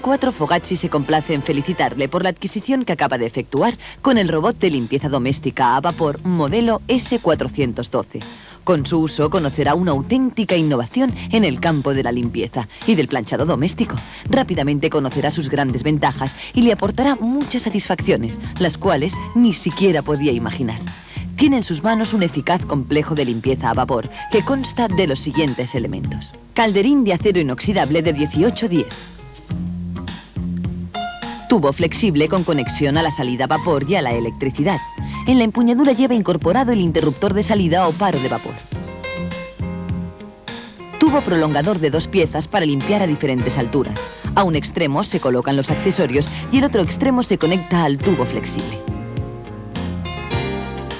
4 Fogazzi se complace en felicitarle por la adquisición que acaba de efectuar con el robot de limpieza doméstica a vapor modelo S412. Con su uso conocerá una auténtica innovación en el campo de la limpieza y del planchado doméstico. Rápidamente conocerá sus grandes ventajas y le aportará muchas satisfacciones, las cuales ni siquiera podía imaginar. Tiene en sus manos un eficaz complejo de limpieza a vapor que consta de los siguientes elementos. Calderín de acero inoxidable de 1810. Tubo flexible con conexión a la salida a vapor y a la electricidad. En la empuñadura lleva incorporado el interruptor de salida o paro de vapor. Tubo prolongador de 2 piezas para limpiar a diferentes alturas. A un extremo se colocan los accesorios y el otro extremo se conecta al tubo flexible.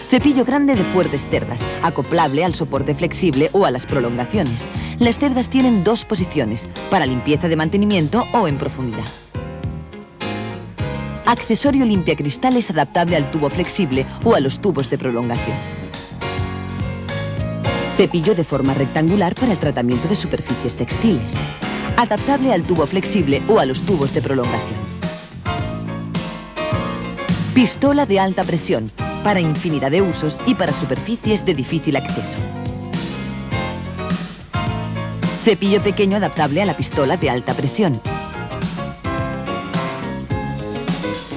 Cepillo grande de fuertes cerdas, acoplable al soporte flexible o a las prolongaciones. Las cerdas tienen 2 posiciones, para limpieza de mantenimiento o en profundidad. Accesorio limpiacristales adaptable al tubo flexible o a los tubos de prolongación. Cepillo de forma rectangular para el tratamiento de superficies textiles. Adaptable al tubo flexible o a los tubos de prolongación. Pistola de alta presión, para infinidad de usos y para superficies de difícil acceso. Cepillo pequeño adaptable a la pistola de alta presión.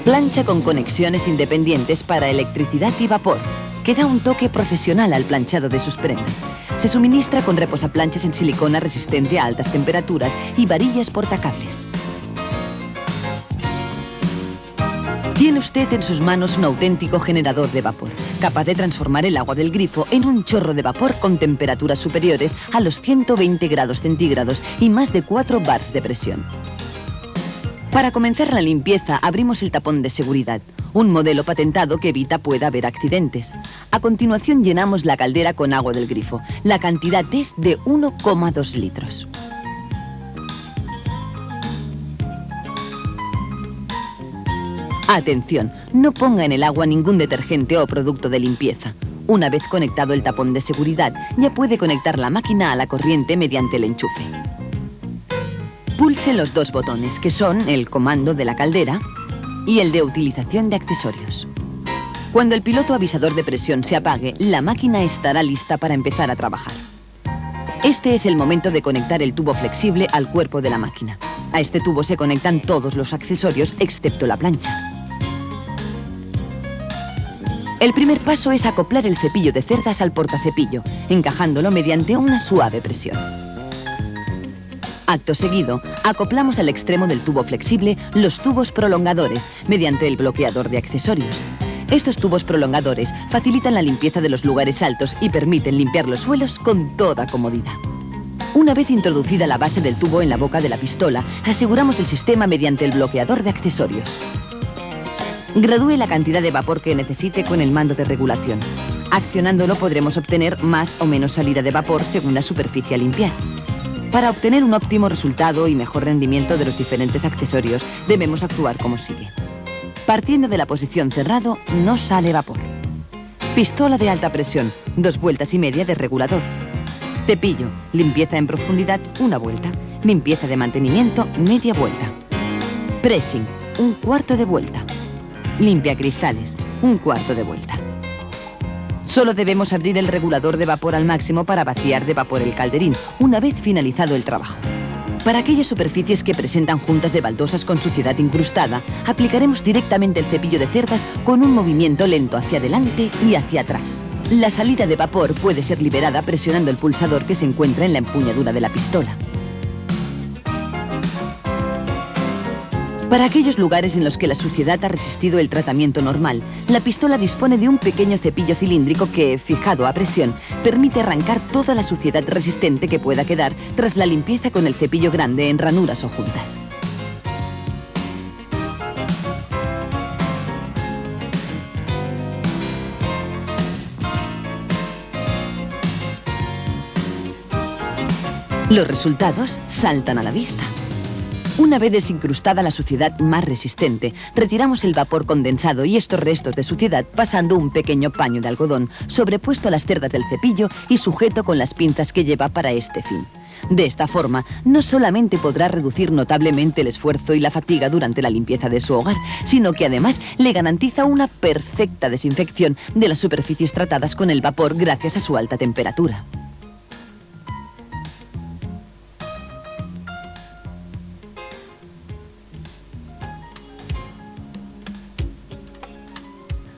Plancha con conexiones independientes para electricidad y vapor, que da un toque profesional al planchado de sus prendas. Se suministra con reposaplanchas en silicona resistente a altas temperaturas y varillas portacables. Tiene usted en sus manos un auténtico generador de vapor, capaz de transformar el agua del grifo en un chorro de vapor con temperaturas superiores a los 120 grados centígrados y más de 4 bars de presión. Para comenzar la limpieza, abrimos el tapón de seguridad, un modelo patentado que evita pueda haber accidentes. A continuación llenamos la caldera con agua del grifo. La cantidad es de 1,2 litros. Atención, no ponga en el agua ningún detergente o producto de limpieza. Una vez conectado el tapón de seguridad, ya puede conectar la máquina a la corriente mediante el enchufe. Pulse los 2 botones, que son el comando de la caldera y el de utilización de accesorios. Cuando el piloto avisador de presión se apague, la máquina estará lista para empezar a trabajar. Este es el momento de conectar el tubo flexible al cuerpo de la máquina. A este tubo se conectan todos los accesorios excepto la plancha. El primer paso es acoplar el cepillo de cerdas al portacepillo, encajándolo mediante una suave presión. Acto seguido, acoplamos al extremo del tubo flexible los tubos prolongadores mediante el bloqueador de accesorios. Estos tubos prolongadores facilitan la limpieza de los lugares altos y permiten limpiar los suelos con toda comodidad. Una vez introducida la base del tubo en la boca de la pistola, aseguramos el sistema mediante el bloqueador de accesorios. Gradúe la cantidad de vapor que necesite con el mando de regulación. Accionándolo podremos obtener más o menos salida de vapor según la superficie a limpiar. Para obtener un óptimo resultado y mejor rendimiento de los diferentes accesorios, debemos actuar como sigue. Partiendo de la posición cerrado, no sale vapor. Pistola de alta presión, 2 vueltas y media de regulador. Cepillo, limpieza en profundidad, 1 vuelta. Limpieza de mantenimiento, media vuelta. Pressing, 1/4 de vuelta. Limpia cristales, 1/4 de vuelta. Solo debemos abrir el regulador de vapor al máximo para vaciar de vapor el calderín, una vez finalizado el trabajo. Para aquellas superficies que presentan juntas de baldosas con suciedad incrustada, aplicaremos directamente el cepillo de cerdas con un movimiento lento hacia adelante y hacia atrás. La salida de vapor puede ser liberada presionando el pulsador que se encuentra en la empuñadura de la pistola. Para aquellos lugares en los que la suciedad ha resistido el tratamiento normal, la pistola dispone de un pequeño cepillo cilíndrico que, fijado a presión, permite arrancar toda la suciedad resistente que pueda quedar tras la limpieza con el cepillo grande en ranuras o juntas. Los resultados saltan a la vista. Una vez desincrustada la suciedad más resistente, retiramos el vapor condensado y estos restos de suciedad pasando un pequeño paño de algodón sobrepuesto a las cerdas del cepillo y sujeto con las pinzas que lleva para este fin. De esta forma, no solamente podrá reducir notablemente el esfuerzo y la fatiga durante la limpieza de su hogar, sino que además le garantiza una perfecta desinfección de las superficies tratadas con el vapor gracias a su alta temperatura.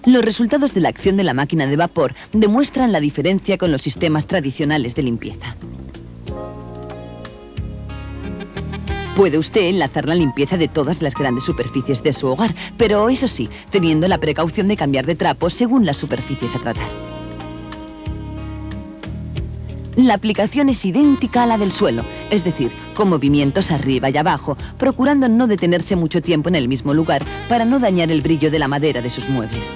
Los resultados de la acción de la máquina de vapor demuestran la diferencia con los sistemas tradicionales de limpieza. Puede usted enlazar la limpieza de todas las grandes superficies de su hogar, pero eso sí, teniendo la precaución de cambiar de trapo según las superficies a tratar. La aplicación es idéntica a la del suelo, es decir, con movimientos arriba y abajo, procurando no detenerse mucho tiempo en el mismo lugar para no dañar el brillo de la madera de sus muebles.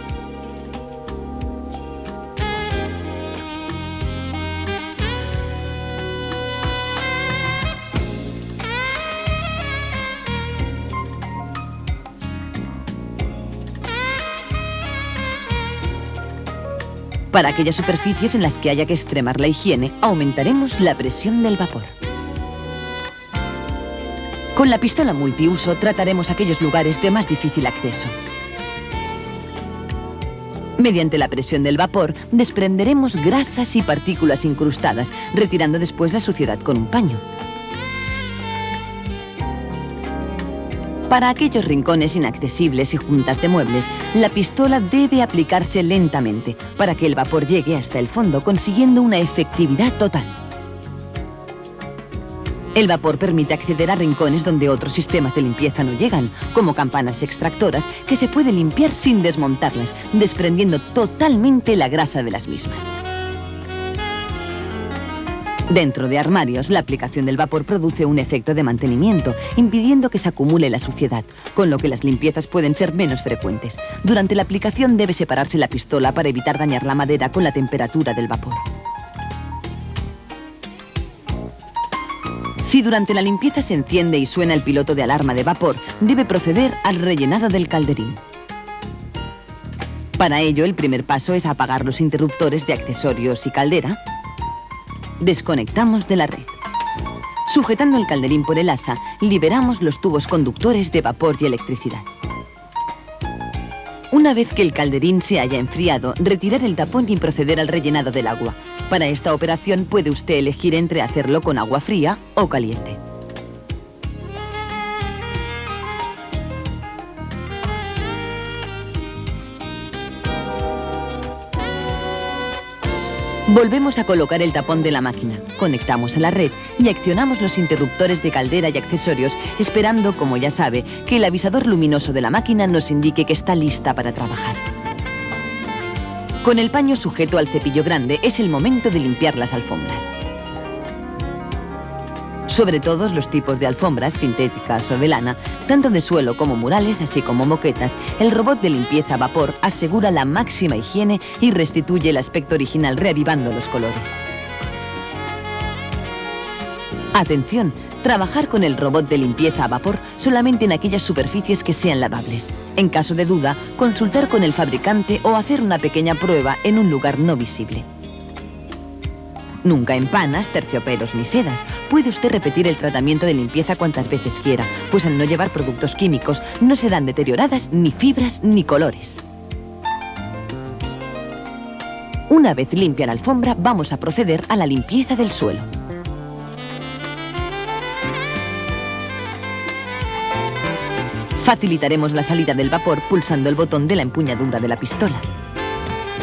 Para aquellas superficies en las que haya que extremar la higiene, aumentaremos la presión del vapor. Con la pistola multiuso trataremos aquellos lugares de más difícil acceso. Mediante la presión del vapor, desprenderemos grasas y partículas incrustadas, retirando después la suciedad con un paño. Para aquellos rincones inaccesibles y juntas de muebles, la pistola debe aplicarse lentamente para que el vapor llegue hasta el fondo, consiguiendo una efectividad total. El vapor permite acceder a rincones donde otros sistemas de limpieza no llegan, como campanas extractoras que se puede limpiar sin desmontarlas, desprendiendo totalmente la grasa de las mismas. Dentro de armarios, la aplicación del vapor produce un efecto de mantenimiento, impidiendo que se acumule la suciedad, con lo que las limpiezas pueden ser menos frecuentes. Durante la aplicación debe separarse la pistola para evitar dañar la madera con la temperatura del vapor. Si durante la limpieza se enciende y suena el piloto de alarma de vapor, debe proceder al rellenado del calderín. Para ello, el primer paso es apagar los interruptores de accesorios y caldera. Desconectamos de la red. Sujetando el calderín por el asa, liberamos los tubos conductores de vapor y electricidad. Una vez que el calderín se haya enfriado, retirar el tapón y proceder al rellenado del agua. Para esta operación puede usted elegir entre hacerlo con agua fría o caliente. Volvemos a colocar el tapón de la máquina, conectamos a la red y accionamos los interruptores de caldera y accesorios, esperando, como ya sabe, que el avisador luminoso de la máquina nos indique que está lista para trabajar. Con el paño sujeto al cepillo grande es el momento de limpiar las alfombras. Sobre todos los tipos de alfombras, sintéticas o de lana, tanto de suelo como murales, así como moquetas, el robot de limpieza a vapor asegura la máxima higiene y restituye el aspecto original reavivando los colores. Atención, trabajar con el robot de limpieza a vapor solamente en aquellas superficies que sean lavables. En caso de duda, consultar con el fabricante o hacer una pequeña prueba en un lugar no visible. Nunca en panas, terciopelos ni sedas. Puede usted repetir el tratamiento de limpieza cuantas veces quiera, pues al no llevar productos químicos no serán deterioradas ni fibras ni colores. Una vez limpia la alfombra, vamos a proceder a la limpieza del suelo. Facilitaremos la salida del vapor pulsando el botón de la empuñadura de la pistola.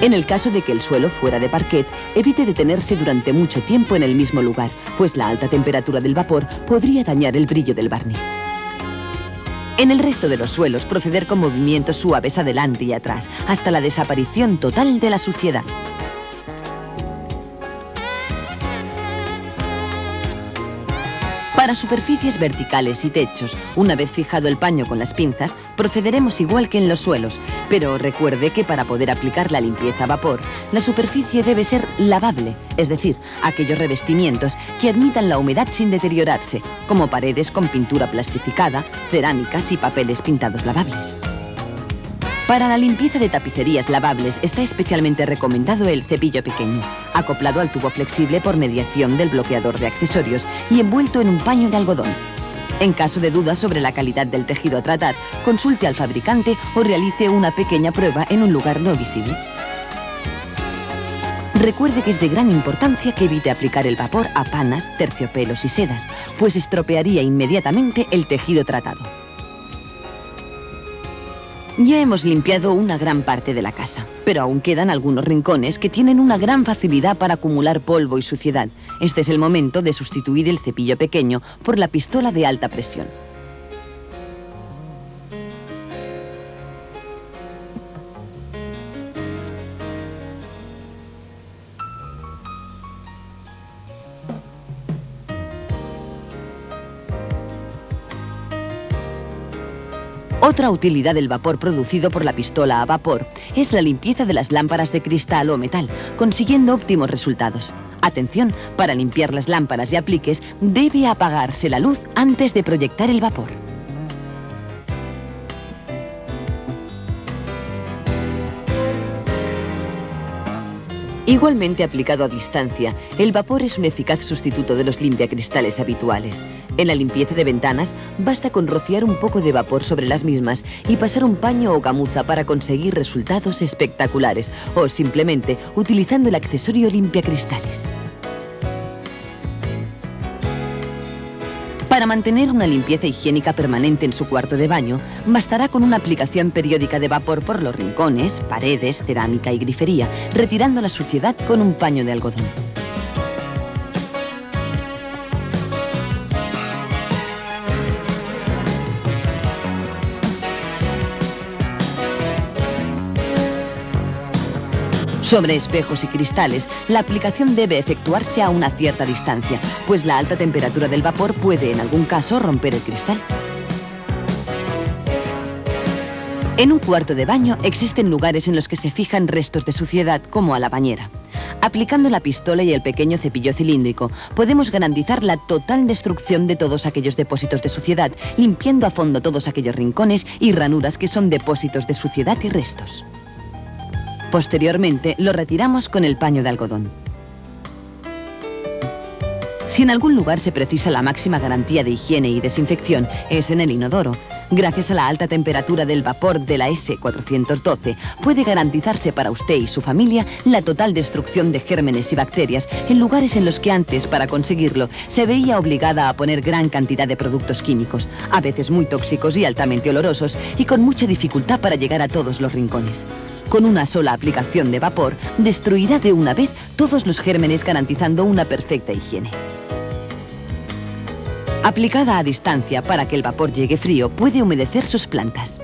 En el caso de que el suelo fuera de parquet, evite detenerse durante mucho tiempo en el mismo lugar, pues la alta temperatura del vapor podría dañar el brillo del barniz. En el resto de los suelos, proceder con movimientos suaves adelante y atrás, hasta la desaparición total de la suciedad. Para superficies verticales y techos, una vez fijado el paño con las pinzas, procederemos igual que en los suelos, pero recuerde que para poder aplicar la limpieza a vapor, la superficie debe ser lavable, es decir, aquellos revestimientos que admitan la humedad sin deteriorarse, como paredes con pintura plastificada, cerámicas y papeles pintados lavables. Para la limpieza de tapicerías lavables está especialmente recomendado el cepillo pequeño, acoplado al tubo flexible por mediación del bloqueador de accesorios y envuelto en un paño de algodón. En caso de dudas sobre la calidad del tejido a tratar, consulte al fabricante o realice una pequeña prueba en un lugar no visible. Recuerde que es de gran importancia que evite aplicar el vapor a panas, terciopelos y sedas, pues estropearía inmediatamente el tejido tratado. Ya hemos limpiado una gran parte de la casa, pero aún quedan algunos rincones que tienen una gran facilidad para acumular polvo y suciedad. Este es el momento de sustituir el cepillo pequeño por la pistola de alta presión. Otra utilidad del vapor producido por la pistola a vapor es la limpieza de las lámparas de cristal o metal, consiguiendo óptimos resultados. Atención, para limpiar las lámparas y apliques debe apagarse la luz antes de proyectar el vapor. Igualmente aplicado a distancia, el vapor es un eficaz sustituto de los limpiacristales habituales. En la limpieza de ventanas, basta con rociar un poco de vapor sobre las mismas y pasar un paño o gamuza para conseguir resultados espectaculares, o simplemente utilizando el accesorio limpiacristales. Para mantener una limpieza higiénica permanente en su cuarto de baño, bastará con una aplicación periódica de vapor por los rincones, paredes, cerámica y grifería, retirando la suciedad con un paño de algodón. Sobre espejos y cristales, la aplicación debe efectuarse a una cierta distancia, pues la alta temperatura del vapor puede, en algún caso, romper el cristal. En un cuarto de baño existen lugares en los que se fijan restos de suciedad, como a la bañera. Aplicando la pistola y el pequeño cepillo cilíndrico, podemos garantizar la total destrucción de todos aquellos depósitos de suciedad, limpiando a fondo todos aquellos rincones y ranuras que son depósitos de suciedad y restos. Posteriormente, lo retiramos con el paño de algodón. Si en algún lugar se precisa la máxima garantía de higiene y desinfección, es en el inodoro. Gracias a la alta temperatura del vapor de la S412, puede garantizarse para usted y su familia la total destrucción de gérmenes y bacterias en lugares en los que antes, para conseguirlo, se veía obligada a poner gran cantidad de productos químicos, a veces muy tóxicos y altamente olorosos, y con mucha dificultad para llegar a todos los rincones. Con una sola aplicación de vapor, destruirá de una vez todos los gérmenes, garantizando una perfecta higiene. Aplicada a distancia para que el vapor llegue frío, puede humedecer sus plantas.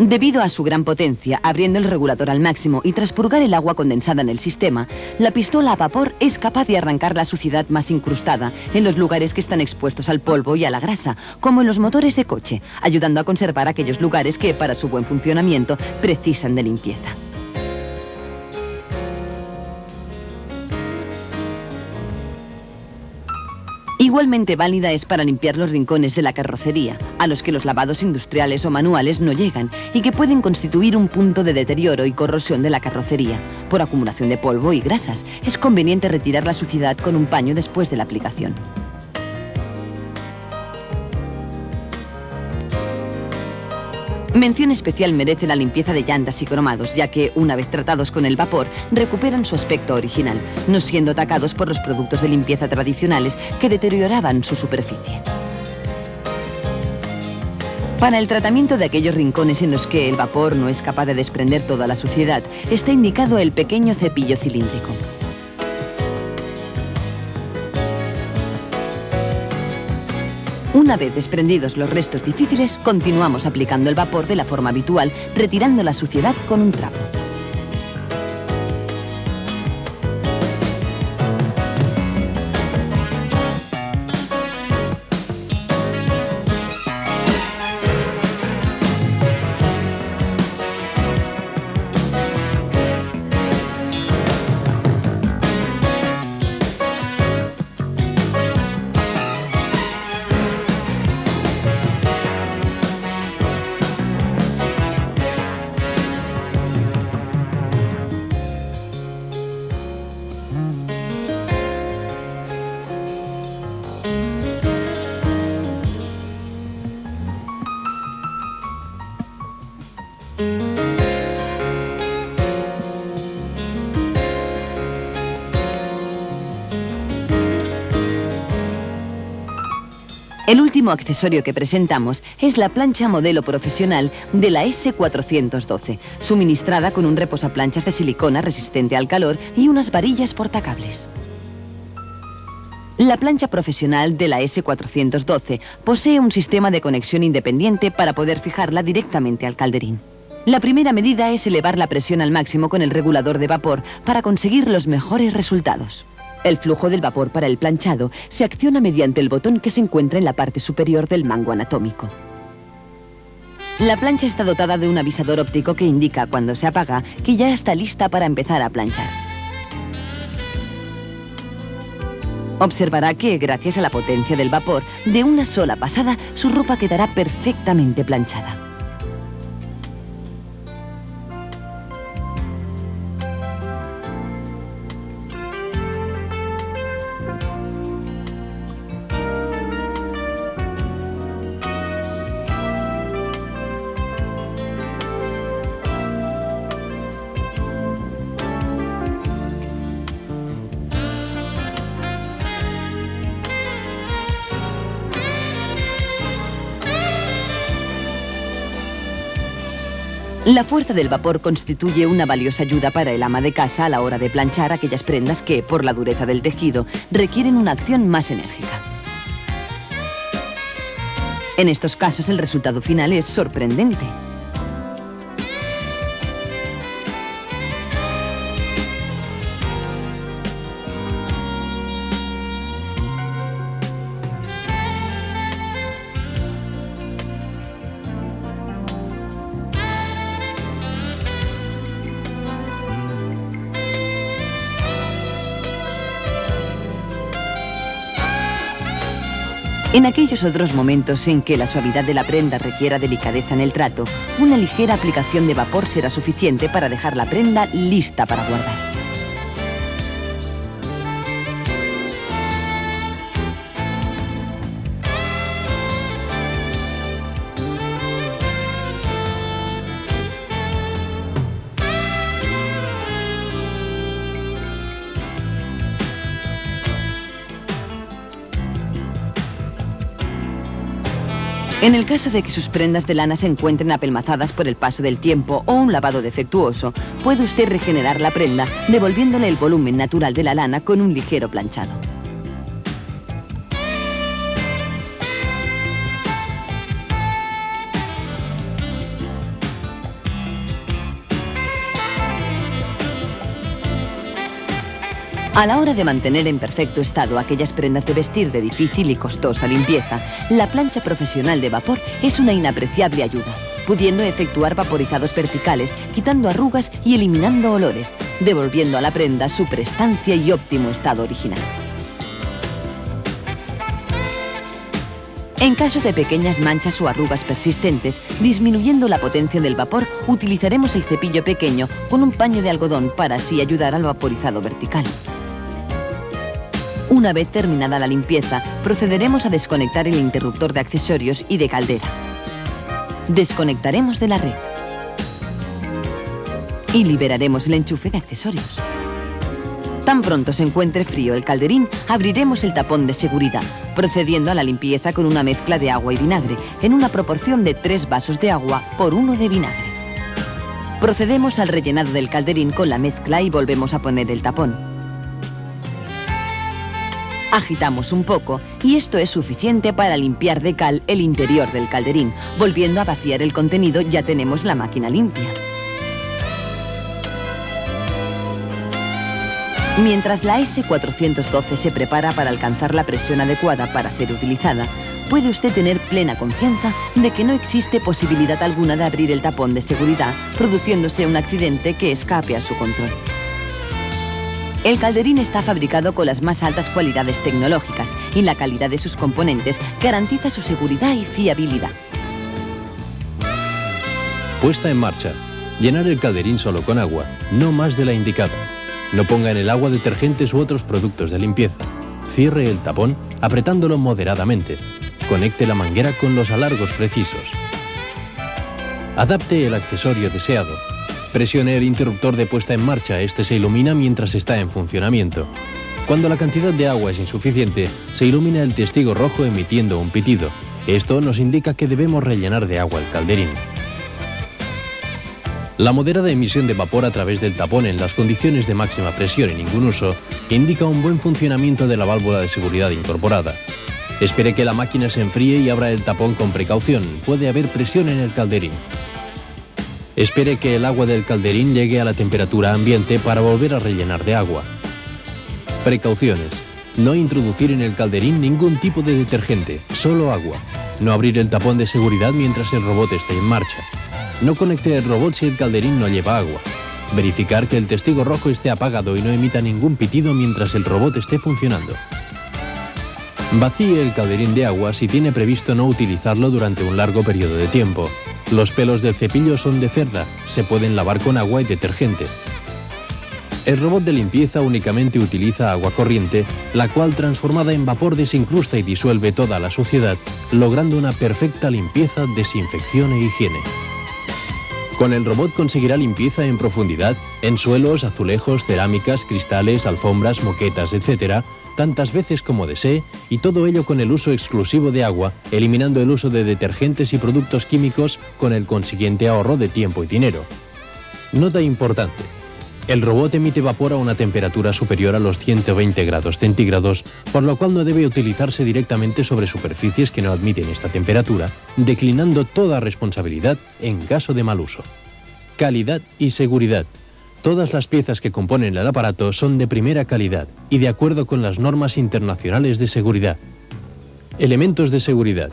Debido a su gran potencia, abriendo el regulador al máximo y tras purgar el agua condensada en el sistema, la pistola a vapor es capaz de arrancar la suciedad más incrustada en los lugares que están expuestos al polvo y a la grasa, como en los motores de coche, ayudando a conservar aquellos lugares que, para su buen funcionamiento, precisan de limpieza. Igualmente válida es para limpiar los rincones de la carrocería, a los que los lavados industriales o manuales no llegan y que pueden constituir un punto de deterioro y corrosión de la carrocería. Por acumulación de polvo y grasas, es conveniente retirar la suciedad con un paño después de la aplicación. Mención especial merece la limpieza de llantas y cromados, ya que, una vez tratados con el vapor, recuperan su aspecto original, no siendo atacados por los productos de limpieza tradicionales que deterioraban su superficie. Para el tratamiento de aquellos rincones en los que el vapor no es capaz de desprender toda la suciedad, está indicado el pequeño cepillo cilíndrico. Una vez desprendidos los restos difíciles, continuamos aplicando el vapor de la forma habitual, retirando la suciedad con un trapo. El último accesorio que presentamos es la plancha modelo profesional de la S412, suministrada con un reposaplanchas de silicona resistente al calor y unas varillas portacables. La plancha profesional de la S412 posee un sistema de conexión independiente para poder fijarla directamente al calderín. La primera medida es elevar la presión al máximo con el regulador de vapor para conseguir los mejores resultados. El flujo del vapor para el planchado se acciona mediante el botón que se encuentra en la parte superior del mango anatómico. La plancha está dotada de un avisador óptico que indica cuando se apaga que ya está lista para empezar a planchar. Observará que, gracias a la potencia del vapor, de una sola pasada, su ropa quedará perfectamente planchada. La fuerza del vapor constituye una valiosa ayuda para el ama de casa a la hora de planchar aquellas prendas que, por la dureza del tejido, requieren una acción más enérgica. En estos casos, el resultado final es sorprendente. En aquellos otros momentos en que la suavidad de la prenda requiera delicadeza en el trato, una ligera aplicación de vapor será suficiente para dejar la prenda lista para guardar. En el caso de que sus prendas de lana se encuentren apelmazadas por el paso del tiempo o un lavado defectuoso, puede usted regenerar la prenda devolviéndole el volumen natural de la lana con un ligero planchado. A la hora de mantener en perfecto estado aquellas prendas de vestir de difícil y costosa limpieza, la plancha profesional de vapor es una inapreciable ayuda, pudiendo efectuar vaporizados verticales, quitando arrugas y eliminando olores, devolviendo a la prenda su prestancia y óptimo estado original. En caso de pequeñas manchas o arrugas persistentes, disminuyendo la potencia del vapor, utilizaremos el cepillo pequeño con un paño de algodón para así ayudar al vaporizado vertical. Una vez terminada la limpieza, procederemos a desconectar el interruptor de accesorios y de caldera. Desconectaremos de la red y liberaremos el enchufe de accesorios. Tan pronto se encuentre frío el calderín, abriremos el tapón de seguridad, procediendo a la limpieza con una mezcla de agua y vinagre, en una proporción de 3 vasos de agua por 1 de vinagre. Procedemos al rellenado del calderín con la mezcla y volvemos a poner el tapón. Agitamos un poco y esto es suficiente para limpiar de cal el interior del calderín. Volviendo a vaciar el contenido, ya tenemos la máquina limpia. Mientras la S412 se prepara para alcanzar la presión adecuada para ser utilizada, puede usted tener plena confianza de que no existe posibilidad alguna de abrir el tapón de seguridad, produciéndose un accidente que escape a su control. El calderín está fabricado con las más altas cualidades tecnológicas y la calidad de sus componentes garantiza su seguridad y fiabilidad. Puesta en marcha. Llenar el calderín solo con agua, no más de la indicada. No ponga en el agua detergentes u otros productos de limpieza. Cierre el tapón apretándolo moderadamente. Conecte la manguera con los alargos precisos. Adapte el accesorio deseado. Presione el interruptor de puesta en marcha, este se ilumina mientras está en funcionamiento. Cuando la cantidad de agua es insuficiente, se ilumina el testigo rojo emitiendo un pitido. Esto nos indica que debemos rellenar de agua el calderín. La moderada emisión de vapor a través del tapón en las condiciones de máxima presión y ningún uso indica un buen funcionamiento de la válvula de seguridad incorporada. Espere que la máquina se enfríe y abra el tapón con precaución. Puede haber presión en el calderín. Espere que el agua del calderín llegue a la temperatura ambiente para volver a rellenar de agua. Precauciones. No introducir en el calderín ningún tipo de detergente, solo agua. No abrir el tapón de seguridad mientras el robot esté en marcha. No conecte el robot si el calderín no lleva agua. Verificar que el testigo rojo esté apagado y no emita ningún pitido mientras el robot esté funcionando. Vacíe el calderín de agua si tiene previsto no utilizarlo durante un largo periodo de tiempo. Los pelos del cepillo son de cerda, se pueden lavar con agua y detergente. El robot de limpieza únicamente utiliza agua corriente, la cual transformada en vapor desincrusta y disuelve toda la suciedad, logrando una perfecta limpieza, desinfección e higiene. Con el robot conseguirá limpieza en profundidad, en suelos, azulejos, cerámicas, cristales, alfombras, moquetas, etc., tantas veces como desee, y todo ello con el uso exclusivo de agua, eliminando el uso de detergentes y productos químicos con el consiguiente ahorro de tiempo y dinero. Nota importante: el robot emite vapor a una temperatura superior a los 120 grados centígrados, por lo cual no debe utilizarse directamente sobre superficies que no admiten esta temperatura, declinando toda responsabilidad en caso de mal uso. Calidad y seguridad. Todas las piezas que componen el aparato son de primera calidad y de acuerdo con las normas internacionales de seguridad. Elementos de seguridad.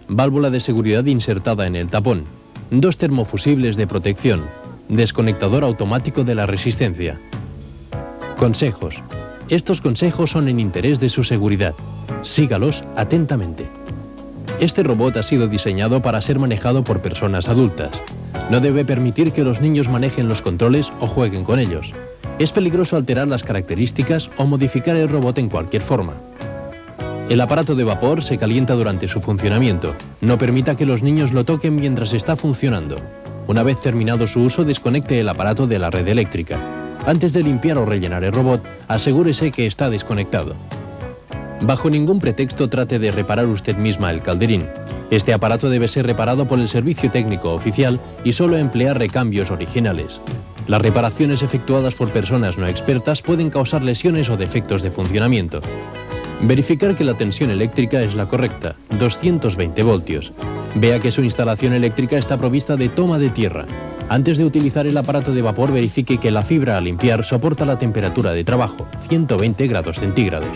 Válvula de seguridad insertada en el tapón. 2 termofusibles de protección. Desconectador automático de la resistencia. Consejos. Estos consejos son en interés de su seguridad. Sígalos atentamente. Este robot ha sido diseñado para ser manejado por personas adultas. No debe permitir que los niños manejen los controles o jueguen con ellos. Es peligroso alterar las características o modificar el robot en cualquier forma. El aparato de vapor se calienta durante su funcionamiento. No permita que los niños lo toquen mientras está funcionando. Una vez terminado su uso, desconecte el aparato de la red eléctrica. Antes de limpiar o rellenar el robot, asegúrese que está desconectado. Bajo ningún pretexto trate de reparar usted misma el calderín. Este aparato debe ser reparado por el servicio técnico oficial y solo emplear recambios originales. Las reparaciones efectuadas por personas no expertas pueden causar lesiones o defectos de funcionamiento. Verificar que la tensión eléctrica es la correcta, 220 voltios. Vea que su instalación eléctrica está provista de toma de tierra. Antes de utilizar el aparato de vapor, verifique que la fibra a limpiar soporta la temperatura de trabajo, 120 grados centígrados.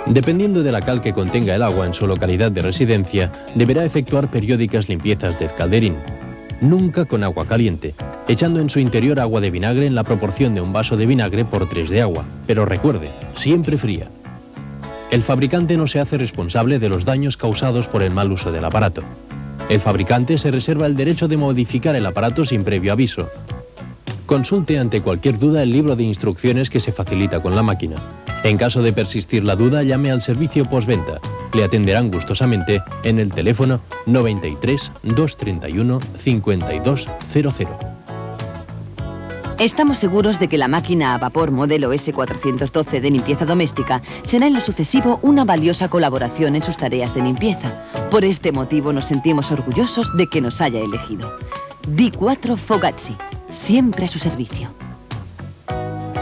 Dependiendo de la cal que contenga el agua en su localidad de residencia, deberá efectuar periódicas limpiezas del calderín. Nunca con agua caliente, echando en su interior agua de vinagre en la proporción de un vaso de vinagre por 3 de agua. Pero recuerde, siempre fría. El fabricante no se hace responsable de los daños causados por el mal uso del aparato. El fabricante se reserva el derecho de modificar el aparato sin previo aviso. Consulte ante cualquier duda el libro de instrucciones que se facilita con la máquina. En caso de persistir la duda, llame al servicio postventa. Le atenderán gustosamente en el teléfono 93 231 5200. Estamos seguros de que la máquina a vapor modelo S412 de limpieza doméstica será en lo sucesivo una valiosa colaboración en sus tareas de limpieza. Por este motivo nos sentimos orgullosos de que nos haya elegido. D4 Fogazzi, siempre a su servicio.